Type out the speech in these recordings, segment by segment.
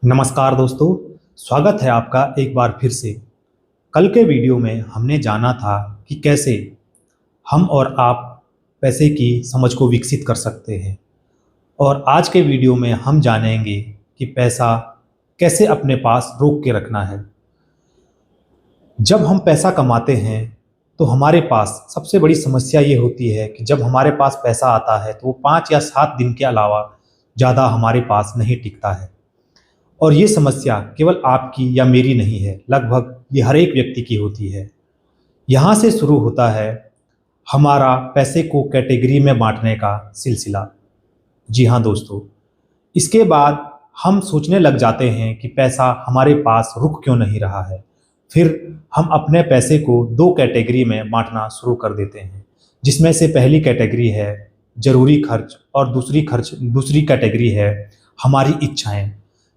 नमस्कार दोस्तों, स्वागत है आपका एक बार फिर से। कल के वीडियो में हमने जाना था कि कैसे हम और आप पैसे की समझ को विकसित कर सकते हैं, और आज के वीडियो में हम जानेंगे कि पैसा कैसे अपने पास रोक के रखना है। जब हम पैसा कमाते हैं तो हमारे पास सबसे बड़ी समस्या ये होती है कि जब हमारे पास पैसा आता है तो वो 5 या 7 दिन के अलावा ज़्यादा हमारे पास नहीं टिकता है। और ये समस्या केवल आपकी या मेरी नहीं है, लगभग ये हर एक व्यक्ति की होती है। यहाँ से शुरू होता है हमारा पैसे को कैटेगरी में बांटने का सिलसिला। जी हाँ दोस्तों, इसके बाद हम सोचने लग जाते हैं कि पैसा हमारे पास रुक क्यों नहीं रहा है। फिर हम अपने पैसे को 2 कैटेगरी में बांटना शुरू कर देते हैं, जिसमें से पहली कैटेगरी है ज़रूरी खर्च और दूसरी कैटेगरी है हमारी इच्छाएं।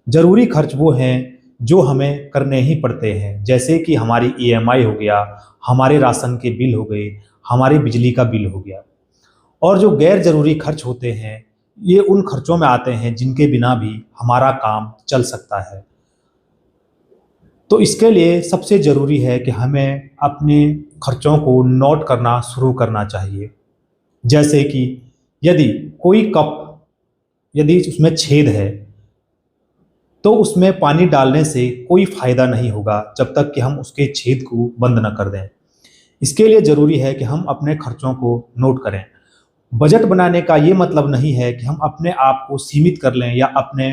ज़रूरी खर्च वो हैं जो हमें करने ही पड़ते हैं, जैसे कि हमारी ईएमआई हो गया, हमारे राशन के बिल हो गए, हमारे बिजली का बिल हो गया। और जो गैर ज़रूरी खर्च होते हैं, ये उन खर्चों में आते हैं जिनके बिना भी हमारा काम चल सकता है। तो इसके लिए सबसे ज़रूरी है कि हमें अपने खर्चों को नोट करना शुरू करना चाहिए। जैसे कि यदि कोई कप, यदि उसमें छेद है तो उसमें पानी डालने से कोई फ़ायदा नहीं होगा जब तक कि हम उसके छेद को बंद न कर दें। इसके लिए ज़रूरी है कि हम अपने खर्चों को नोट करें। बजट बनाने का ये मतलब नहीं है कि हम अपने आप को सीमित कर लें या अपने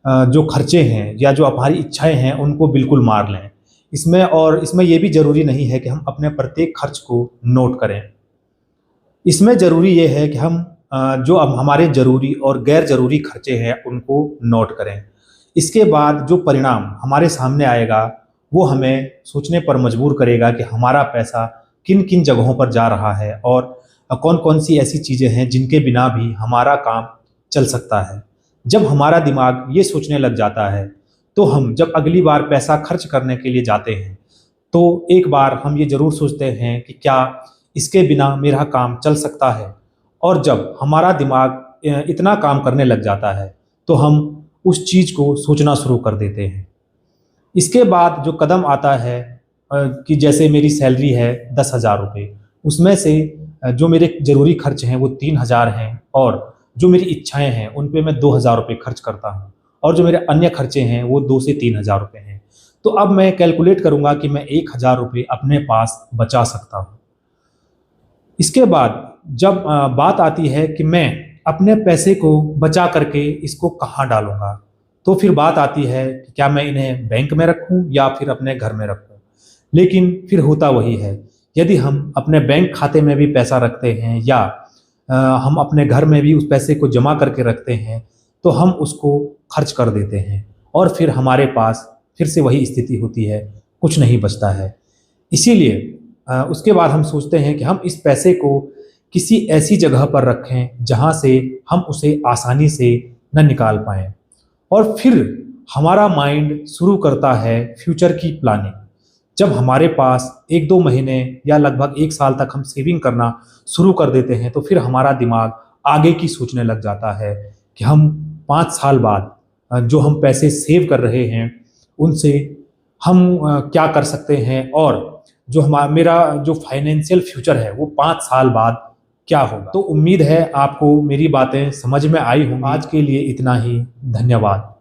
जो खर्चे हैं या जो हमारी इच्छाएं हैं उनको बिल्कुल मार लें। इसमें ये भी ज़रूरी नहीं है कि हम अपने प्रत्येक खर्च को नोट करें। इसमें ज़रूरी ये है कि हम जो अब हमारे ज़रूरी और गैर ज़रूरी खर्चे हैं उनको नोट करें। इसके बाद जो परिणाम हमारे सामने आएगा वो हमें सोचने पर मजबूर करेगा कि हमारा पैसा किन किन जगहों पर जा रहा है और कौन कौन सी ऐसी चीज़ें हैं जिनके बिना भी हमारा काम चल सकता है। जब हमारा दिमाग ये सोचने लग जाता है तो हम जब अगली बार पैसा खर्च करने के लिए जाते हैं तो एक बार हम ये ज़रूर सोचते हैं कि क्या इसके बिना मेरा काम चल सकता है। और जब हमारा दिमाग इतना काम करने लग जाता है तो हम उस चीज़ को सोचना शुरू कर देते हैं। इसके बाद जो कदम आता है कि जैसे मेरी सैलरी है 10,000 रुपये, उसमें से जो मेरे ज़रूरी खर्च हैं वो 3,000 हैं और जो मेरी इच्छाएं हैं उन पे मैं 2,000 रुपये खर्च करता हूँ, और जो मेरे अन्य खर्चे हैं वो 2 से 3,000 रुपये हैं। तो अब मैं कैलकुलेट करूँगा कि मैं 1,000 रुपये अपने पास बचा सकता हूँ। इसके बाद जब बात आती है कि मैं अपने पैसे को बचा करके इसको कहाँ डालूंगा, तो फिर बात आती है कि क्या मैं इन्हें बैंक में रखूं या फिर अपने घर में रखूं। लेकिन फिर होता वही है, यदि हम अपने बैंक खाते में भी पैसा रखते हैं या हम अपने घर में भी उस पैसे को जमा करके रखते हैं तो हम उसको खर्च कर देते हैं और फिर हमारे पास फिर से वही स्थिति होती है, कुछ नहीं बचता है। इसीलिए उसके बाद हम सोचते हैं कि हम इस पैसे को किसी ऐसी जगह पर रखें जहां से हम उसे आसानी से न निकाल पाएं। और फिर हमारा माइंड शुरू करता है फ्यूचर की प्लानिंग। जब हमारे पास 1-2 महीने या लगभग 1 साल तक हम सेविंग करना शुरू कर देते हैं तो फिर हमारा दिमाग आगे की सोचने लग जाता है कि हम 5 साल बाद जो हम पैसे सेव कर रहे हैं उनसे हम क्या कर सकते हैं, और जो मेरा जो फाइनेंशियल फ्यूचर है वो 5 साल बाद क्या होगा। तो उम्मीद है आपको मेरी बातें समझ में आई होंगी। आज के लिए इतना ही, धन्यवाद।